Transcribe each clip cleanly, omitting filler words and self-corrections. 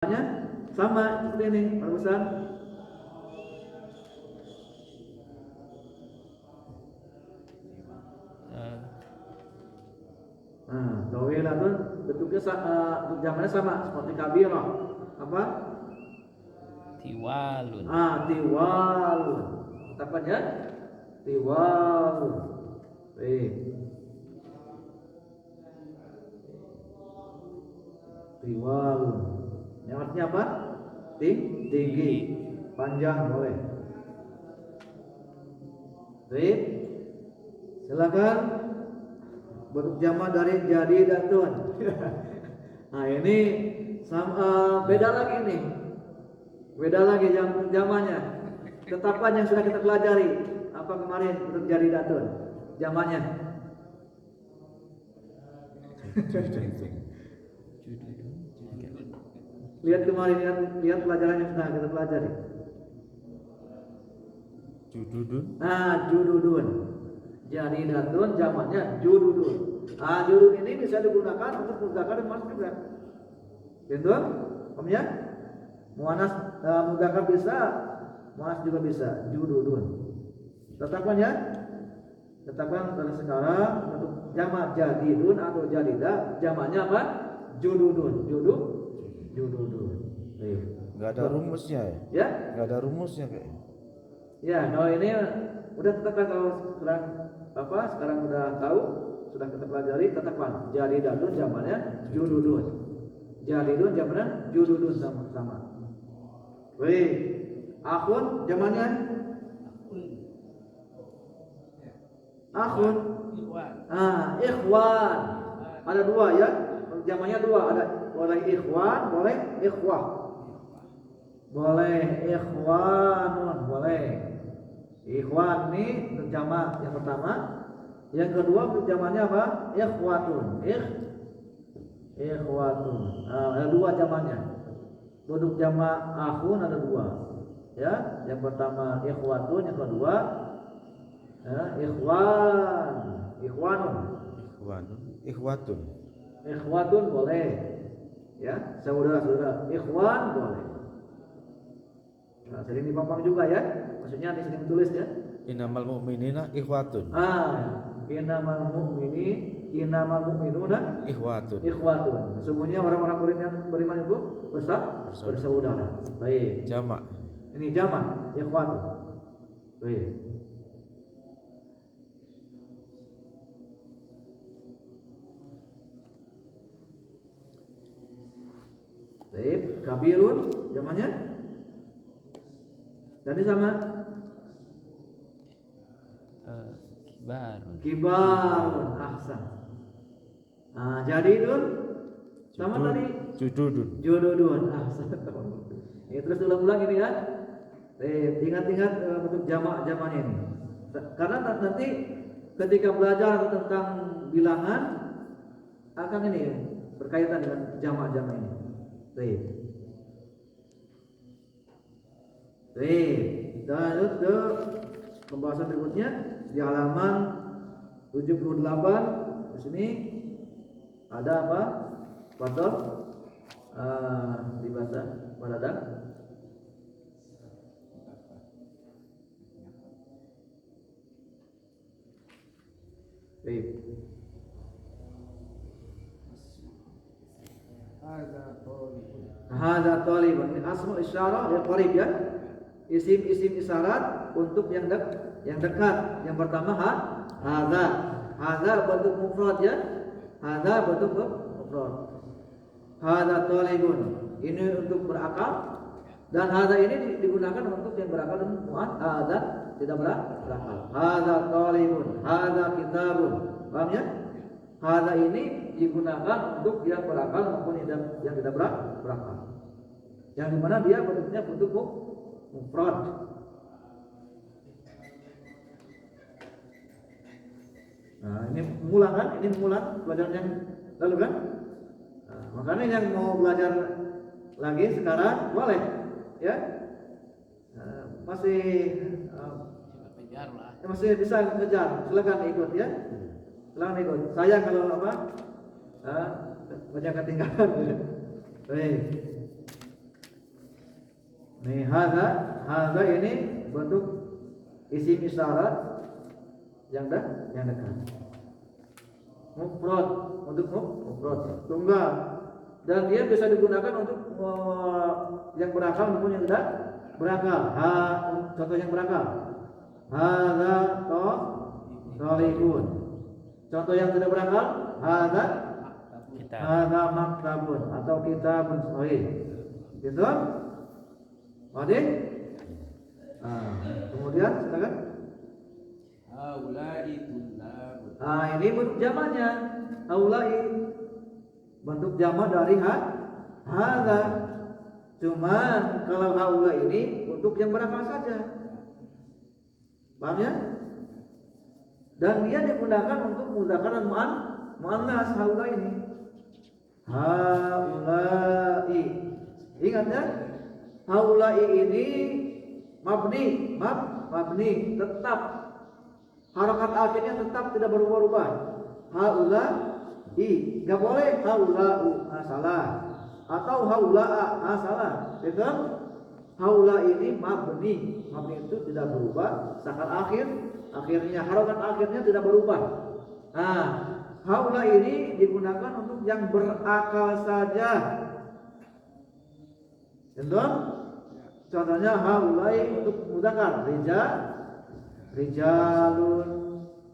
sama seperti ini barusan. Tawilatun bentuknya jamannya sama seperti kabirah. Apa? Tiwalun. Tiwalun. Tepatnya tiwalun. Tiwalun. Yang artinya apa? Tinggi, panjang boleh. Baik. Silakan bentuk jamak dari jadidatun. Nah ini sama beda lagi nih. Beda lagi jamannya. Tetapan yang sudah kita pelajari apa kemarin bentuk jadidatun jamannya. Lihat kemarin, lihat pelajaran yang sudah kita pelajari. Jududun. Jududun. Jadidatun jamannya jududun. Jududun ini bisa digunakan untuk mudzakkar dan muannas juga. Gitu? Paham? Muannas mudzakkar bisa, muannas juga bisa. Jududun. Tetapkan ya. Tetapkan dari sekarang untuk jamak jadidun atau jadidah jamaknya apa? Jududun. Jududun. Enggak ada rumusnya ya? Ya? Enggak ada rumusnya kayak. Ya, kalau ini udah tetapkan kalau sekarang udah tahu, sudah kita pelajari, tetapkan jadidatun jamaknya jududun. Jadidun jamaknya jududun sama. Baik. Akhun jamaknya akhun. Ikhwan. Ada dua ya. Jamaknya dua, ada boleh ikhwan, boleh ikhwah. Boleh ikhwanun, boleh. Ikhwan ini untuk jamak yang pertama. Yang kedua untuk jamaknya apa? Ikhwatun. Ikhwatun. Ada dua jamaknya. Untuk jamak akhun ada dua. Ya, yang pertama ikhwatun, yang kedua ikhwanun. Ikhwatun. Ikhwatun boleh. Ya, saudara-saudara. Ikhwan boleh. Sering dipampang juga ya. Maksudnya sering tulis ya. Innamal mu'minina ikhwatun. Innamal mu'minuna Ikhwatun. Semuanya orang-orang beriman itu bersaudara. Baik. Jamak. Ini jamak ikhwatun. Baik. Baik, kabirun jamaknya. Tadi sama kibarun. Ahsan. Jadidun sama tadi jududun. Ahsan. Ya, terus ulang-ulang ini ya. Ingat-ingat bentuk jamak-jamaknya ini. Karena nanti ketika belajar tentang bilangan akan ini berkaitan dengan jamak-jamak ini. Baik. Dan lanjut ke pembahasan berikutnya di halaman 78. Di sini ada apa? Fadhol dibaca Pak. Baik. Hadza talibun min asma isyarah ya qarib ya. Isim-isim isyarat untuk yang dekat. Yang pertama hadza. Hadza bentuk mufrad ya. Hadza bentuk mufrad. Hadza talibun. Ini untuk berakal dan hadza ini digunakan untuk yang berakal dan hadza tidak berakal. Hadza talibun, hadza kitabun. Paham ya? Hadza ini digunakan untuk yang berakal maupun yang tidak berakal. Yang dimana dia bentuknya bentuk mufrad. Ini mengulang kan? Ini mengulang pelajaran yang lalu kan? Makanya yang mau belajar lagi sekarang boleh, ya? Masih bisa kejar. Silakan ikut ya. Silakan ikut. Saya kalau banyak ketinggalan. Baik. Nih hadza ini bentuk isim isyarat yang dekat. Mufrad untuk mufrad tunggal, dan dia bisa digunakan untuk yang berakal maupun yang tidak berakal. Contoh yang berakal, hadza talibun. Contoh yang tidak berakal, hadza maktabun atau kitabun sahih. Gitu? Adil? Kemudian silakan. Haulai tullabun. Ini bentuk jamaknya. Haulai bentuk jamak dari hadza. Cuman kalau haula ini untuk yang berakal saja. Paham ya? Dan dia digunakan untuk mudzakkar dan muannas haula ini. Haulai. Ingat ya? Haulai ini mabni tetap, harakat akhirnya tetap tidak berubah-ubah. Haulai, enggak boleh haulau, salah. Atau haulaa, salah. Betul? Haula ini mabni itu tidak berubah. Sakar akhirnya harakat akhirnya tidak berubah. Nah, haula ini digunakan untuk yang berakal saja. Betul? Contohnya haulai untuk mudzakkar, rijalun.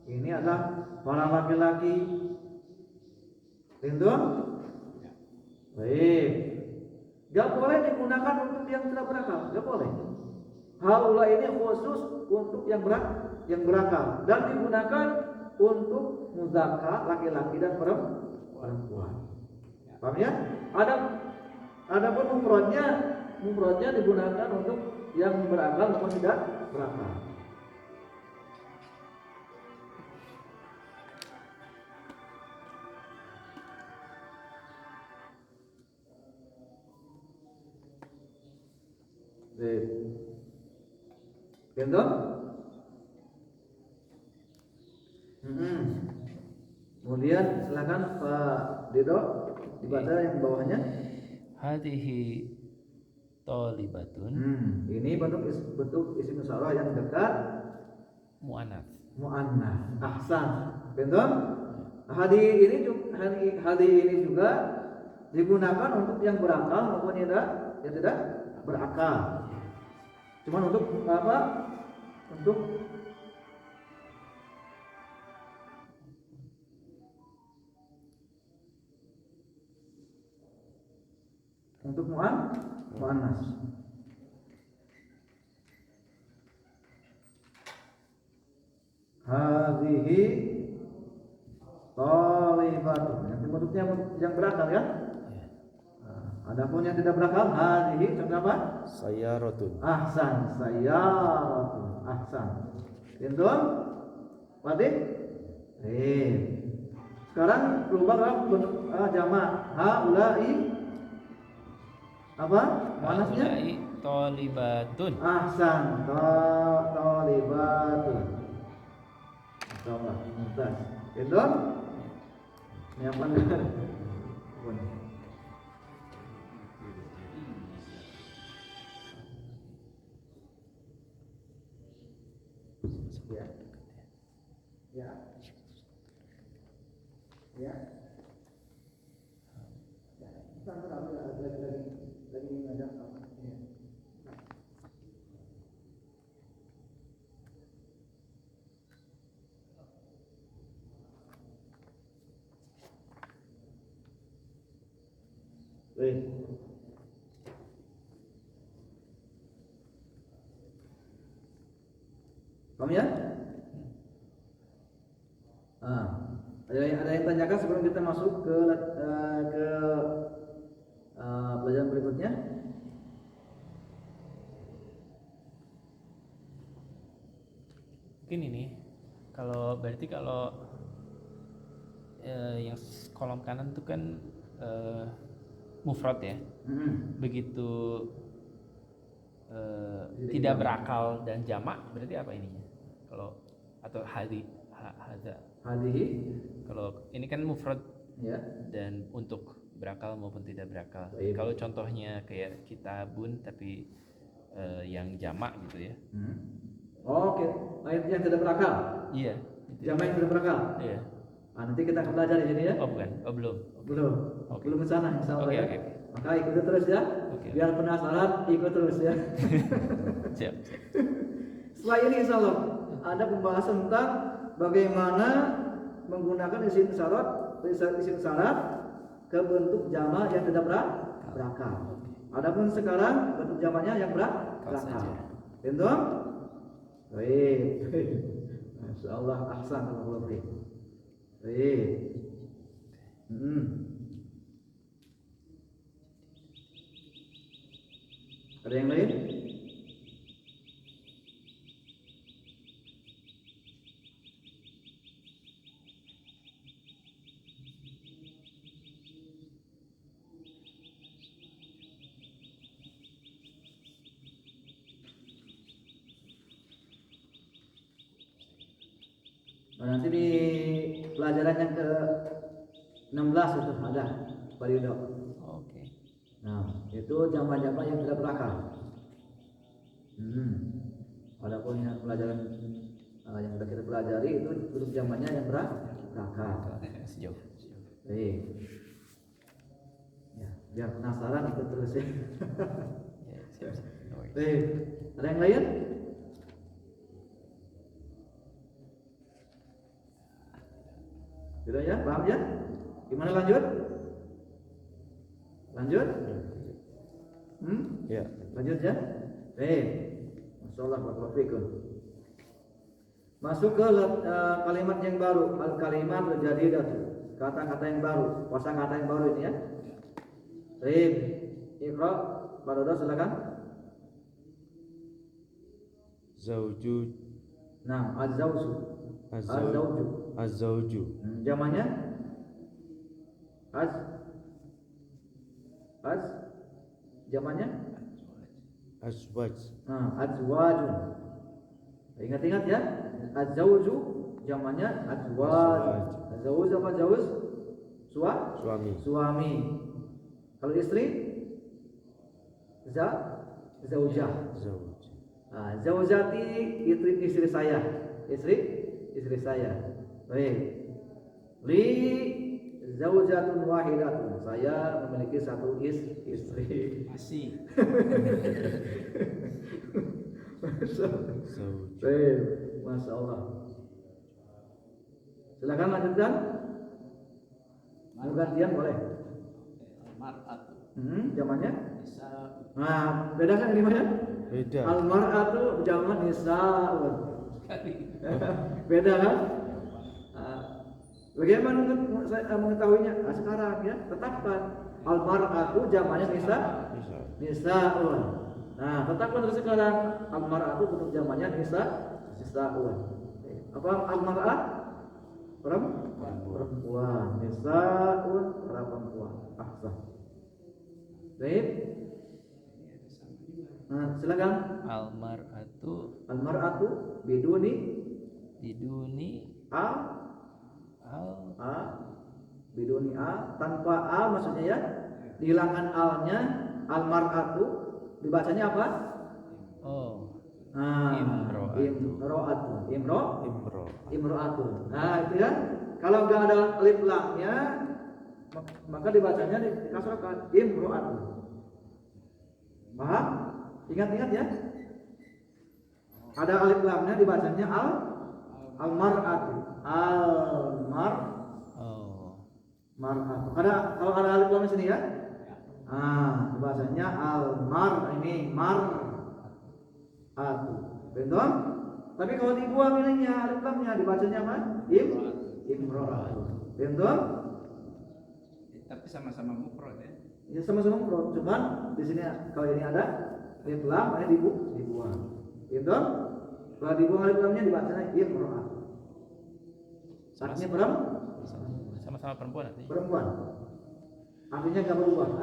Ini adalah para laki-laki. Betul? Baik. Gak boleh digunakan untuk yang tidak berakal, gak boleh. Haula ini khusus untuk yang berakal dan digunakan untuk mudzakkar laki-laki dan perempuan. Paham ya? Adapun mufradnya digunakan untuk yang berakal maupun tidak berakal. Betul? Kemudian silakan Pak Dido dibaca yang bawahnya. Hadhihi talibatun. Ini bentuk isim isyarah yang dekat Mu'annats. Ahsan. Betul? Hadi ini juga digunakan untuk yang berakal maupun yang tidak berakal. Cuman untuk apa? Untuk muannas. Hadhihi talibatun. Yang bentuknya yang berakal ya. Adapun yang tidak berakal, hadhihi contoh apa? Sayaratun. Ahsan, sayaratun. Ahsan. Betul? Pasti? Sekarang rubah bentuk jamak. Haulai apa? Muannasnya? Haulai talibatun. Ahsan, talibatun. Coba, mumtaz. Betul? Ini apa nih? Ya. Lagi ngajak apa? Ya. Baik. Paham ya? Ada yang tanyakan sebelum kita masuk ke pelajaran berikutnya? Mungkin ini berarti kalau yang kolom kanan itu kan mufrad ya. Begitu tidak berakal dan jamak berarti apa ininya? Kalau atau hadza. Kalau ini kan mufrad Ya. dan untuk berakal maupun tidak berakal. Baik. Kalau contohnya kayak kitabun tapi yang jamak gitu ya. Oke, yang tidak berakal. Iya. Gitu. Jamak yang tidak berakal. Iya. Nanti kita akan belajar di sini ya. Oh bukan, oh belum. Belum. Oke. Belum ke sana insyaallah Oke, ya. oke. Maka ikuti terus ya. Oke. Biar penasaran, ikut terus ya. Siap. Setelah ini insyaallah ada pembahasan tentang bagaimana menggunakan isim syarat ke bentuk jamak yang tidak berakal. Adapun sekarang bentuk jamaknya yang berakal. Pintu? Baik. Masyaallah ahsan Allah. Baik. Ada yang lain? Nanti di pelajaran yang ke-16 itu ada Parido. Oke. Nah, itu jamak-jamak yang tidak berakal. Adapun yang pelajaran yang sudah kita pelajari itu bentuk jamaknya yang berakal. Sejauh. Ya, biar penasaran ikut terus ya. Ya, siap. Ada yang lain? Sudah ya, paham ya? Gimana lanjut? Lanjut? Ya. Lanjut ya? Masyaallah barakallahu fikum. Masuk ke kalimat yang baru, al-kalimat jadidatu. Kata-kata yang baru, kosakata yang baru ini ya. Iqra, Pak Dodo silakan. Zauju. Nah, az-zawju. Az-zawju. Jamannya? Jamannya? Azwaj. Nah, azwajun. Ingat-ingat ya. Az-zawju jamannya azwaj. Az-zawj apa zawj? Suami. Kalau istri? Zaujah. Nah, zaujati istri saya. Istri saya. Baik. Li zaujatun wahidatun. Saya memiliki satu istri. Masih. Baik, Masya Allah. Silakan lanjutkan. Mau gantian boleh. Mar'atu. Zamannya? Bisa. Nah, beda kan ini ya? Beda. Al-mar'atu zaman nisa'un. Beda kan? Bagaimana mengetahuinya? Sekarang ya, tetapkan al-mar'atu zamannya nisa'un. Nah, tetapkan terus sekarang al-mar'atu bentuk zamannya nisa'un. Apa al-mar'at? Perempuan. Nisa'un perempuan. Ahsan. Baik. Nah, silakan. Al-mar'atu biduni biduni tanpa maksudnya ya, dihilangkan alnya. Al-mar'atu dibacanya apa? Imro'atu. Nah, itu ya. Kalau enggak ada alif lamnya maka dibacanya dikasrahkan imro'atu. Paham? Ingat-ingat ya. Ada alif lamnya dibacanya al-mar'atu. Mar'atu. Kalau ada alif lam di sini ya. Dibacanya ini mar'atu. Betul? Tapi kalau dibuang ininya alif lamnya dibacanya apa? Imro'atu. Betul? Tapi sama-sama mufrad ya. Ya sama-sama mufrad. Cuman di sini kalau ini ada alif lam, ini dibuang. Betul? Kalau dibuang alif lamnya dibacanya imro'atu. Artinya sama-sama perempuan artinya. Perempuan. Artinya enggak berubah,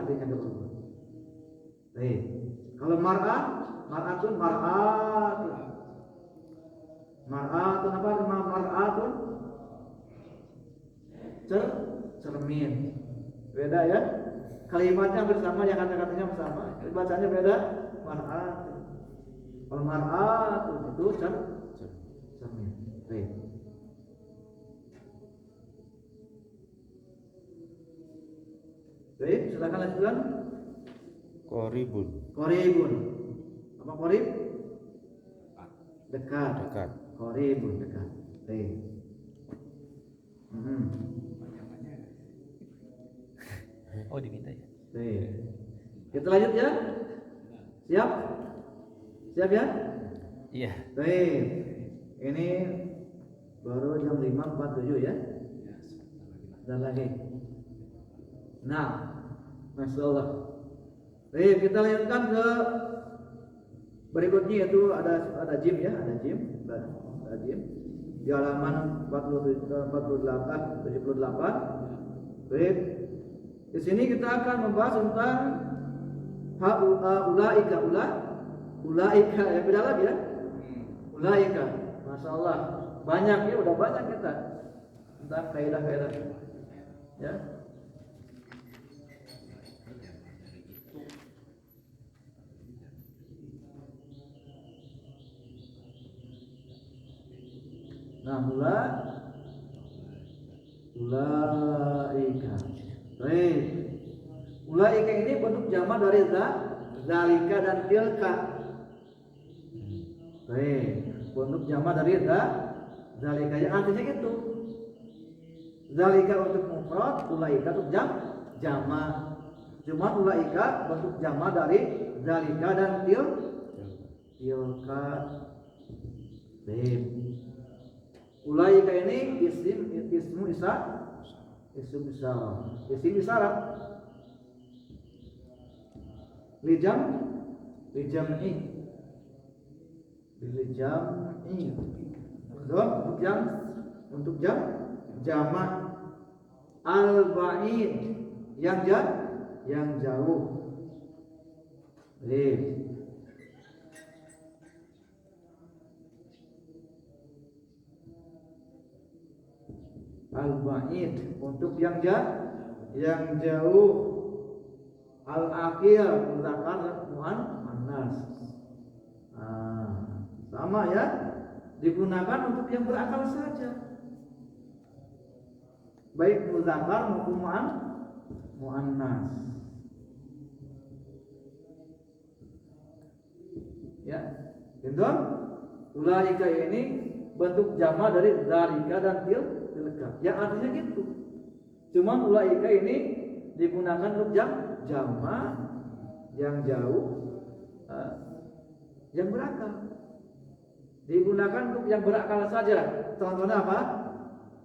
Baik. Kalau mar'atun apa? Mar'atun cermin. Beda ya. Kalimatnya bersama, yang kata-katanya bersama. Bacanya beda. Mar'atun. Al-mar'atu itu cermin. Baik. Baik, silakan lanjutkan. Qoribun. Qoribun. Apa qorib? Dekat. Dekat. Qoribun dekat. Baik. Oh, diminta ya. Baik. Kita lanjut ya. Siap? Siap ya? Iya. Baik. Ini baru jam 5.47 ya. Dan lagi. Nah, Masya Allah. Baik, kita lanjutkan ke berikutnya, yaitu ada gym ya, ada gym. Di halaman 78. Baik. Di sini kita akan membahas tentang ulaika ya, beda lagi ya. Ulaika. Masya Allah. Banyak ya, udah banyak kita tentang kaidah-kaidah. Ya. Nah, ulaika. Baik. Ulaika ini bentuk jamak dari zalika dan tilka. Baik. Bentuk jamak dari zalika, yang artinya gitu. Zalika untuk mufrad, ulaika untuk jamak. Cuma ulaika bentuk jamak dari zalika dan tilka. Baik. Ulaika ini ismu isyarat. Lijam'i. Untuk jamak. Al-ba'id yang jauh. Baik. Al-ba'id untuk yang jauh. Al-akhir muzakkar muannas. Sama ya, digunakan untuk yang berakal saja, baik muzakkar maupun muannas. Ya, itu ulaika ini bentuk jamak dari zalika dan tilka. Ya, artinya gitu. Cuma ulaika ini digunakan untuk jamak yang jauh, yang berakal. Digunakan untuk yang berakal saja. Contohnya apa?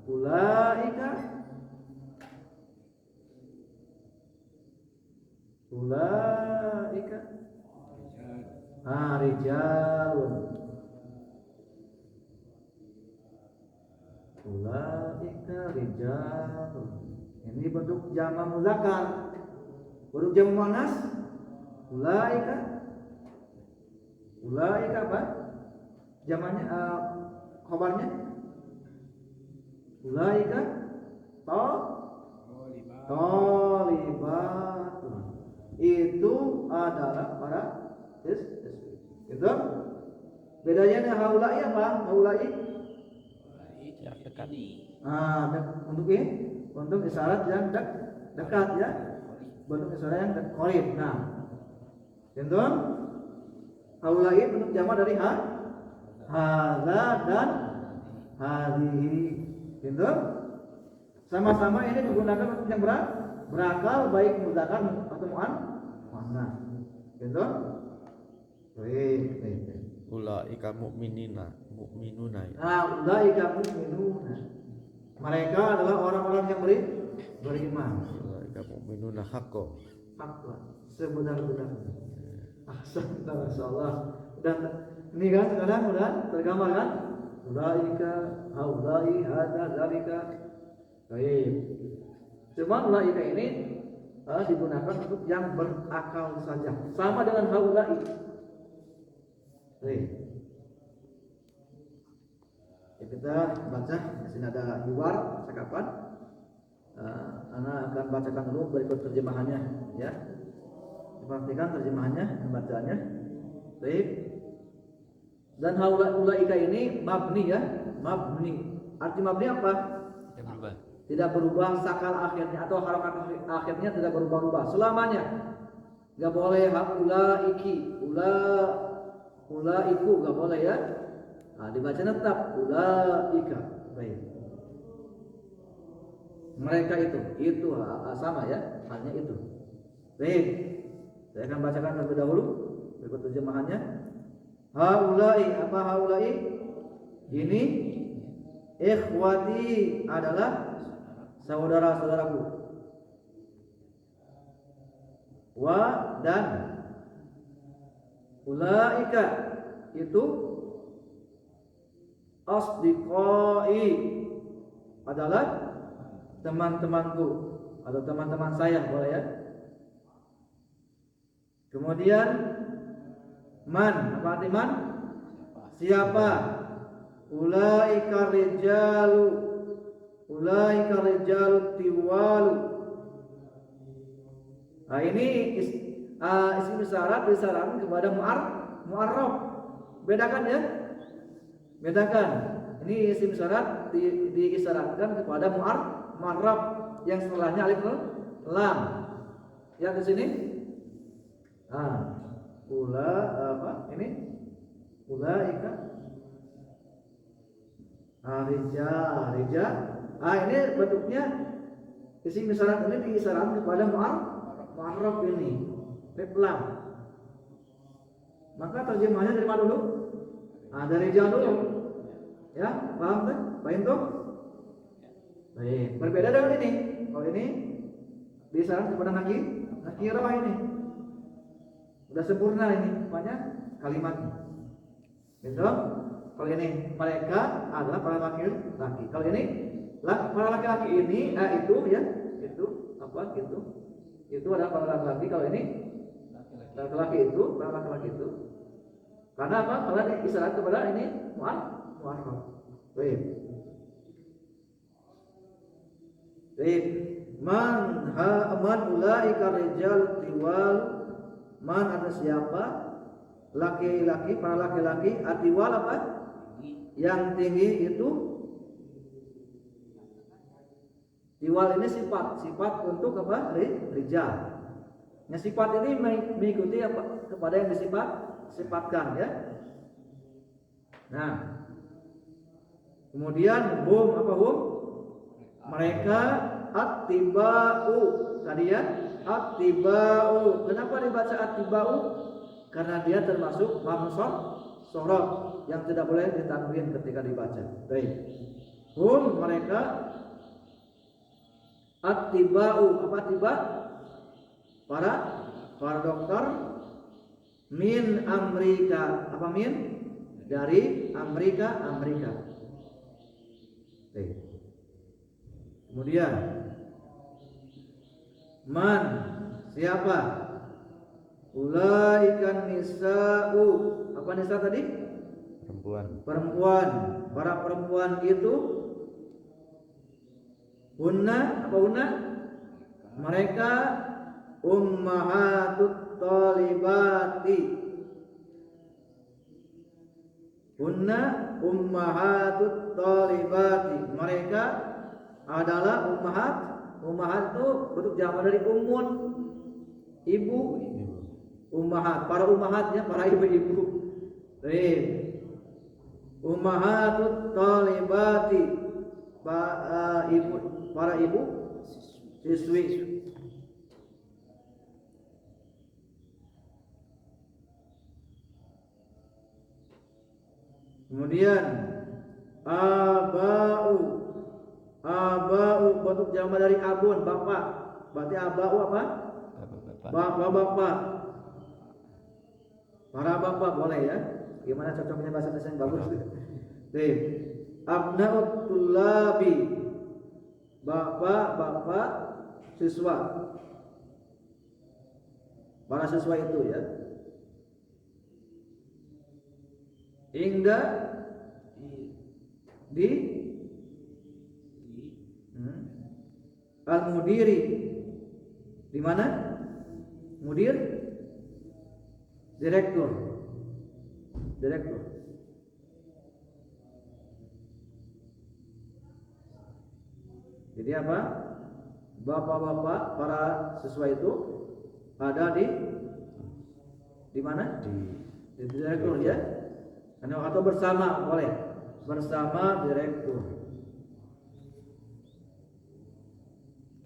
Ulaika rijalun. Ulaika rijalun. Ini bentuk jamak muzakkar. Bentuk jamak muannas ulaika apa? Jamaknya khabarnya ulaika tolibatun. Itu adalah para itu bedanya dengan haulai apa? Haulai Yang dekat. Untuk isyarat yang dekat ya. Bentuk isyarat yang qarib. Nah, contoh haulai bentuk jamak dari hadza dan hadhihi. Contoh sama-sama ini digunakan untuk yang berakal, baik muzakkar atau muannas. Contoh baik. Ulaika mu'minuna. Ulaika mu'minuna. Mereka adalah orang-orang yang beriman. Ulaika mu'minuna haqqan. Sebenar-benarnya. Ahsan, masyaallah. Dan ini kan sekarang udah tergambar kan? Ulaika, haulai, hadza, dzalika. Baik. Cuma ulaika ini digunakan untuk yang berakal saja. Sama dengan haulai. Baik. Ya, kita baca. Di sini ada hiwar cakapan. Ana akan bacakan dulu berikut terjemahannya, ya. Perhatikan terjemahannya dan bacaannya. Baik. Dan ulaika ini mabni ya, mabni. Arti mabni apa? Tidak berubah. Tidak berubah sakal akhirnya atau harokat akhirnya tidak berubah-ubah selamanya. Gak boleh ulaiki, ulaiku gak boleh ya. Nah, dibaca tetap ulaika. Baik. Mereka itu sama ya, hanya itu. Baik. Saya akan bacakan terlebih dahulu berikut terjemahannya. Haulai, apa haulai? Ini ikhwati adalah saudara-saudaraku. Wa dan ulaika itu asdiqai adalah teman-temanku atau teman-teman saya, boleh ya. Kemudian man, apa arti man? Siapa? Ulaika rijalu tiwalu. Nah ini isim isyarat disyaratkan kepada mu'arraf. Bedakan ya? Bedakan. Ini isim isyarat diisyaratkan kepada mu'arraf yang setelahnya alif lam. Yang di sini ini ulaika rijal. Ini bentuknya isim isyarat ini diisyaratkan kepada mu'arraf ini alif lam. Maka terjemahnya dari mana dulu? Dari rijal dulu. Ya, paham kan? Paham tuh? Baik, berbeda dengan ini. Kalau ini diisyaratkan kepada nakirah ini. Udah sempurna ini, makanya kalimatnya. Gitu. Kalau ini mereka adalah para laki-laki. Kalau ini para laki-laki ini itu ya, itu apa gitu. Itu adalah para laki-laki. Kalau ini laki-laki itu, para laki-laki itu. Karena apa? Karena isyarat kepada ini mu'arraf. Baik. Baik. Man ulaika rijal tiwal. Man ada siapa? Laki-laki, para laki-laki. Atiwal apa? Yang tinggi itu. Tiwal ini sifat untuk apa? Rijal. Nah, sifat ini mengikuti apa? Kepada yang disifatkan ya. Nah, kemudian apa hum? Mereka attiba'u tadi ya. Attiba'u. Kenapa dibaca attiba'u? Karena dia termasuk mamsah sorof yang tidak boleh ditanwin ketika dibaca. Baik. Hum mereka attiba'u. Apa tiba? Para dokter min Amerika. Apa min? Dari Amerika. Baik. Kemudian man siapa? Ulaikan nisa'u. Apa nisa tadi? Perempuan. Para perempuan itu hunna, apa hunna? Mereka ummahatut talibati. Hunna ummahatut talibati. Mereka adalah ummahat. Ummahat itu bentuk jamak dari ummun, ibu. Ummahat, para ummahatnya, para ibu-ibu. Baik. Ummahatut talibati. Para ibu siswi. Kemudian abau bentuk jamak dari abun, bapak. Berarti abau apa? Bapak. Para bapak boleh ya. Gimana cocoknya bahasa Indonesia yang bagus? Baik. Abnaut tullabi. Bapak siswa. Para siswa itu ya. Hingga di al-mudiri. Di mana? Mudir? Direktur. Jadi apa? Bapak-bapak para siswa itu ada di mana? Di direktur ya. Atau bersama boleh. Bersama direktur.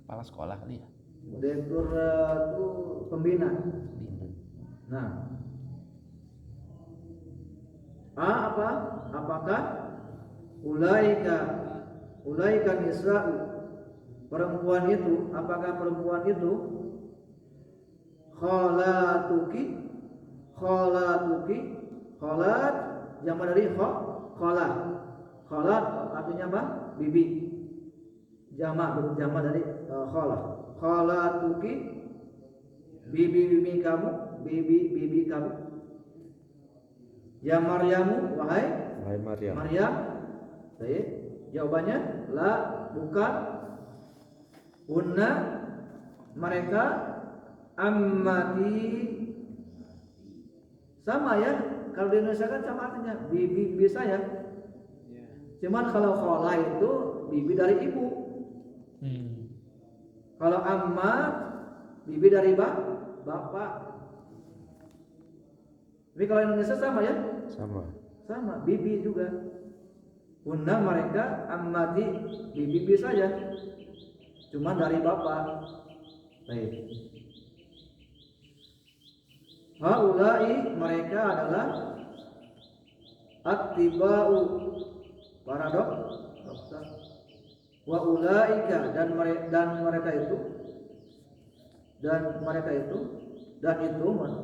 Kepala sekolah kali ya. Direktur itu pembina. Nah, apa? Apakah ulaika nisa'u, perempuan itu, apakah perempuan itu khalatuki, khalat jamak dari khalat artinya apa? Bibi. Jamak dari khalatuki, bibi kamu, bibi kamu. Ya Maryamu, wahai Maryam. Maryam. Baik. Jawabannya la, bukan. Hunna, mereka. Ammati, sama ya. Kalau di Indonesia kan sama artinya bibi saya. Cuman kalau khala itu bibi dari ibu. Kalau amma bibi dari bapak. Tapi kalau Indonesia sama ya? Sama, bibi juga. Hunna mereka, ammati bibi saja. Cuma dari bapak. Baik. Haulai mereka adalah attiba'u, para dokter. Wa ulaika, dan mereka itu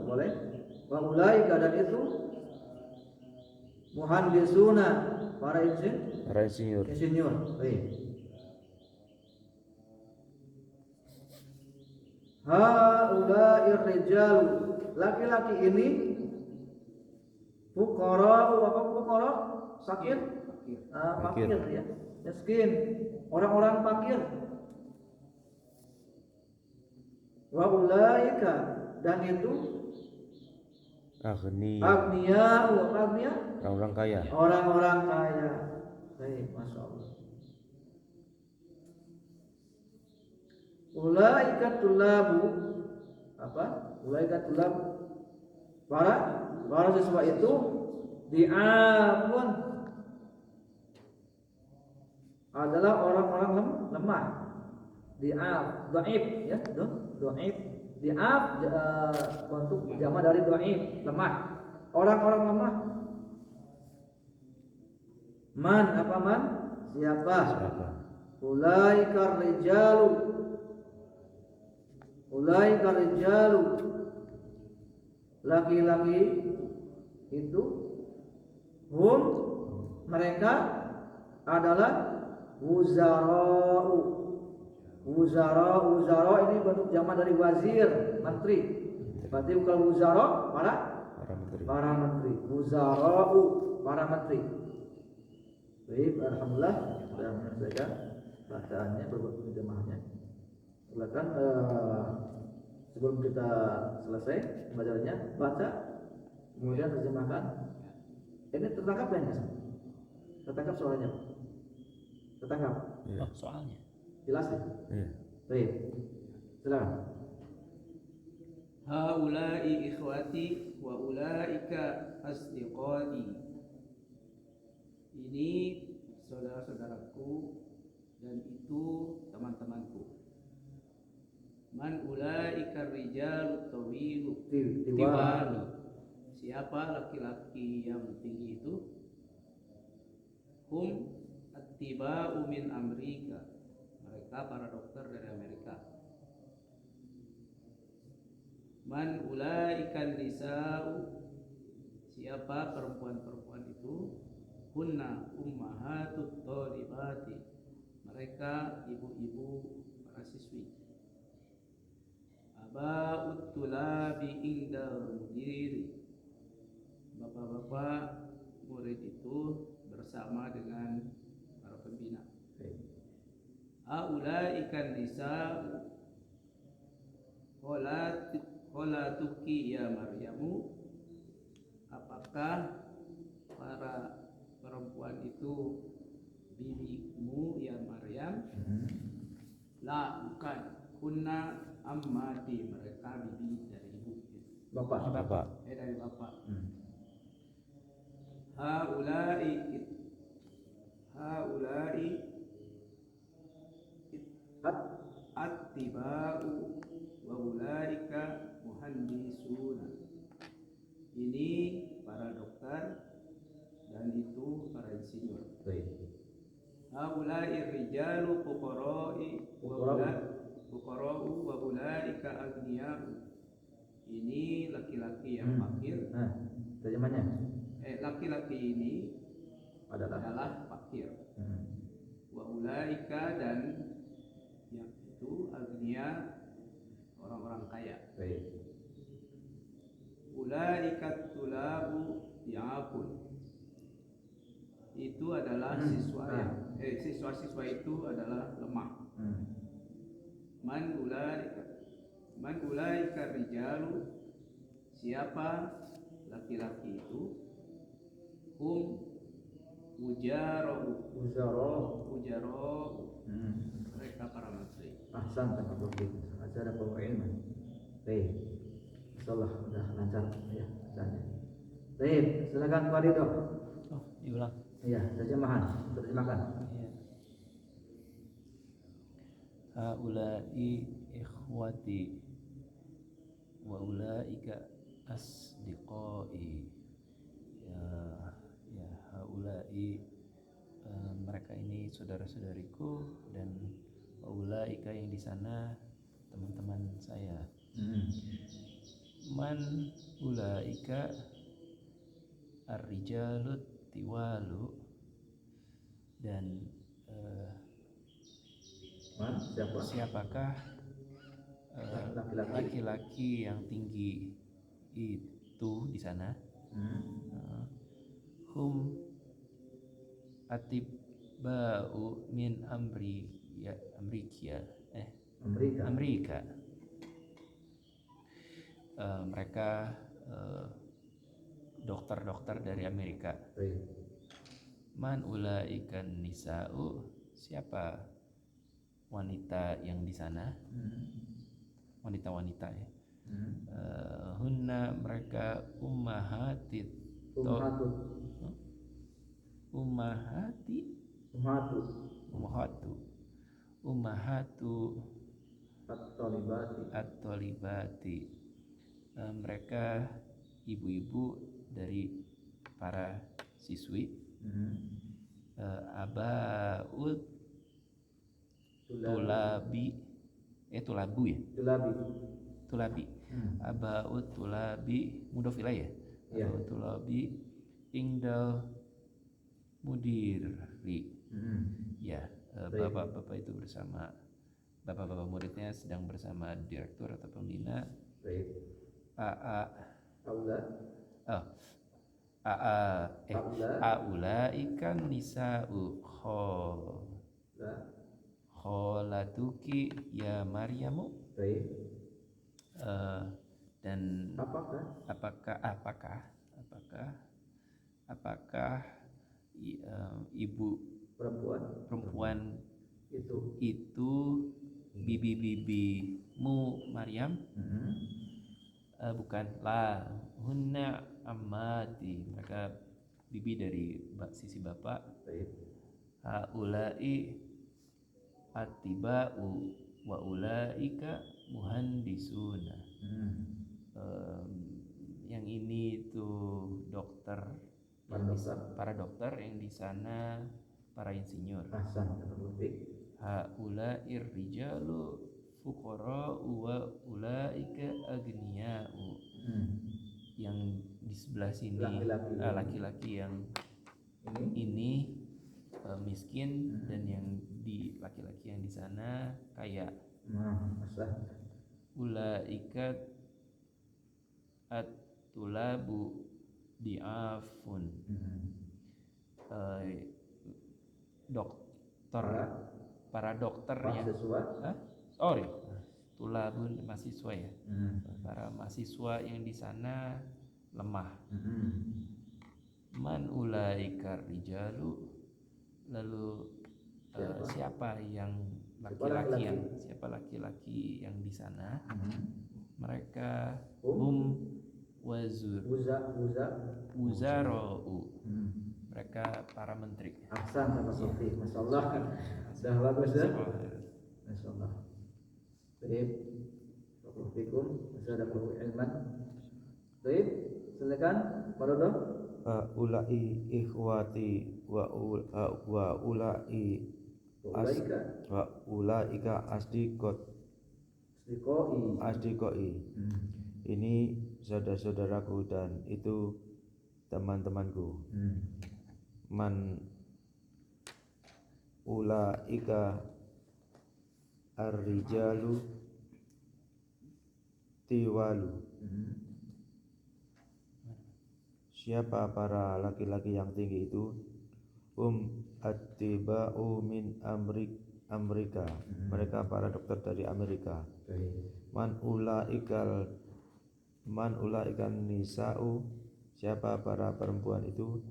boleh. Wa ulaika, dan itu muhandisuna, para insinyur. Baik. Haulai rijalu, laki-laki ini fuqara, apa fuqara? Fakir ya. Miskin, orang-orang fakir. Wa ulaika, dan itu agniya, orang kaya. Orang-orang kaya. Baik, Masya Allah. Ulaika tulabu, apa? Ulaika tulabu, para siswa itu diapun adalah orang-orang lemah. Di'af, dhaif ya, dhaif. Di'af untuk jamak dari dhaif, lemah. Orang-orang lemah. Man, apa man? Siapa? Ulaika rijalu, laki-laki itu, hum, mereka adalah Wuzara ini bentuk jamak dari wazir, menteri. Berarti kalau wuzara para menteri. Wuzara'u, para menteri. Baik, alhamdulillah sudah menyelesaikan bacaannya, berbuat jemaahnya. Silakan sebelum kita selesai pembelajarannya, baca kemudian terjemahkan. Ini tertangkap ya? Tertangkap soalnya? Tertangkap? Oh, soalnya Jelas ya? Baik. Silakan. Haula'i ikhwati wa ulaika asdiqai. Ini saudara-saudaraku dan itu teman-temanku. Man ulaika rijalut tawilu tiwanu. Siapa laki-laki yang tinggi itu? Hum attiba'u min Amerika. Mereka para dokter dari Amerika. Man ulaikan nisa'u, siapa perempuan-perempuan itu? Hunna ummahatut thalibati, mereka ibu-ibu para siswi. Aba'ut tulabi indal mudiri, bapak-bapak murid itu bersama dengan para pembina. Aulaikan nisa'u Qolatuki ya Maryamu, apakah para perempuan itu bibimu ya Maryam? La, bukan. Kunna ammati, mereka bibi dari ibu. Bapak. Bapak. Dari bapak. Hmm. Haulai At attiba'u wa ulaika muhandisuna. Ini para dokter dan itu para insinyur. baik. Haulai rijalu fuqara'u wa ulaika aghniya'u. Ini laki-laki yang fakir. Nah, terjemahnya Laki-laki ini adalah adalah fakir. hmm. Wa ulaika dan yang itu agniya, orang-orang kaya. Baik. Ulaika tulabu di'afun. Itu adalah siswa-siswa itu adalah lemah. Man ulaika rijalu, siapa laki-laki itu? Hum ujara'u, mereka para menteri. Ahsan takabur. Acara ilmu. Baik. Insyaallah sudah lancar ya bacanya. Baik, silakan Pak Ridho. Oh, diulang. Iya, terjemahkan. Iya. Haula'i ikhwati wa ulaika asdiqai. Ya haula'i, mereka ini saudara-saudariku, dan wa ulaika yang di sana teman-teman saya. Man ulaika ar-rijalut tiwalu, dan siapakah laki-laki yang tinggi itu di sana? Hum atiba'u min Amerika. Mereka dokter-dokter dari Amerika. Man ulaikan nisa'u, siapa wanita yang di sana? Wanita-wanita ya. Hunna, mereka ummahatu at-thalibati. Mereka ibu-ibu dari para siswi. Abaut tulabi. Abaut tulabi mudhof ilaih ya. Abaut tulabi ingdal mudiri. Ya, bapak-bapak itu bersama, bapak-bapak muridnya sedang bersama direktur atau pembina. Aula ikan nisa'u kholatuki ya Maryamu. Dan apakah ibu perempuan itu bibi-bibimu Maryam? Bukan. La hunna ammati, mereka bibi dari sisi bapak. Haulai atiba'u wa ulaika muhandisuna. Yang ini itu dokter, para dokter, yang di sana para insinyur. Haulai rijalu fuqara'u wa ulaika aghniya'u. Yang di sebelah sini laki-laki yang ini miskin, dan yang di laki-laki yang di sana kaya. Ulaika at-tulabu di'afun. Para dokter yang tulabun mahasiswa ya. Para mahasiswa yang di sana lemah. Man ulaika rijalu, lalu siapa yang siapa laki-laki yang di sana, mereka Hum wuzara'u, mereka para menteri. Ahsan sama Sofi, Masya Allah. Sudah bagus ya. Masya Allah. Baik. Assalamualaikum. Wassalamualaikum ilman. Baik. Silakan Pak Rodo. Ulai ikhwati wa ulai wa ulaika asdiqoi. Ini saudara-saudaraku dan itu teman-temanku. Man ulaika ar-rijalu tiwalu. Siapa para laki-laki yang tinggi itu? Attiba'u min Amerika. Mereka para dokter dari Amerika. Man ulaikan nisa'u. Siapa para perempuan itu?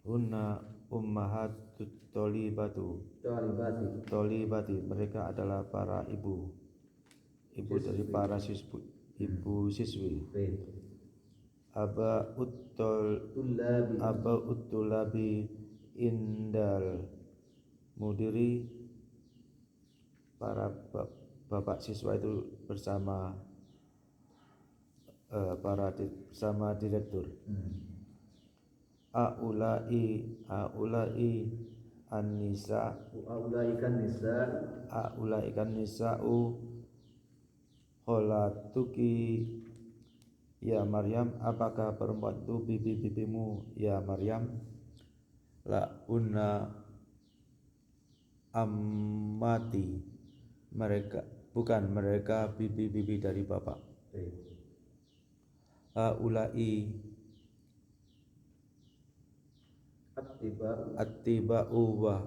Hunna ummahatut tolibati. Mereka adalah para ibu dari para siswi. Aba uttulabi indal mudiri. Para bapak siswa itu bersama bersama direktur. Aulai an nisa'u kholatuki ya Maryam. Apakah perempuan itu bibi-bibimu ya Maryam? La unna ammati. Mereka bibi-bibi dari bapak. Aulai attiba'u wa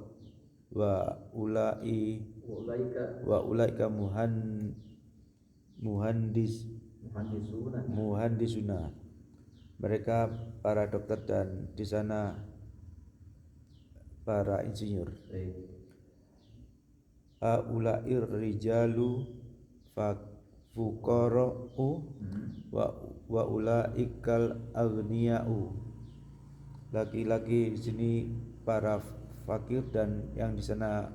ulaika muhandisuna. Mereka para dokter dan di sana para insinyur. Aulair rijalu fuqara'u wa ulaikal aghniya'u. Laki-laki di sini para fakir dan yang di sana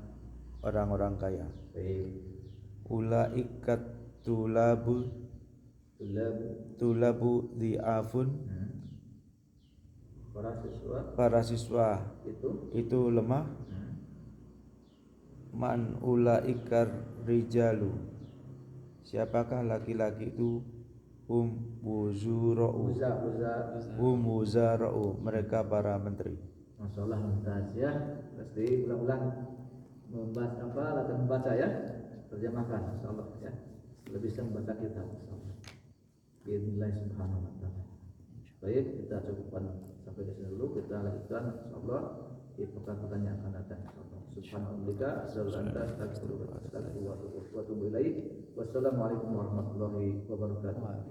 orang-orang kaya. Ulaikat tulabu dhi'afun. Para siswa itu lemah. Man ulaikar rijalu. Siapakah laki-laki itu? Wuzara'u. Mereka para menteri. Masya Allah, mumtaz ya. Pasti ulang-ulang membaca ya. Terjemahkan Masya Allah ya. Lebih bisa membaca kitab Masya Allah. Bismillah subhanahu wa ta'ala. Baik, kita cukupkan sampai di sini dulu. Kita lanjutkan Masya Allah di pekan-pekan yang akan datang. Subhanallah, astaghfirullah wa atubu ilaih. Wassalamualaikum warahmatullahi wabarakatuh.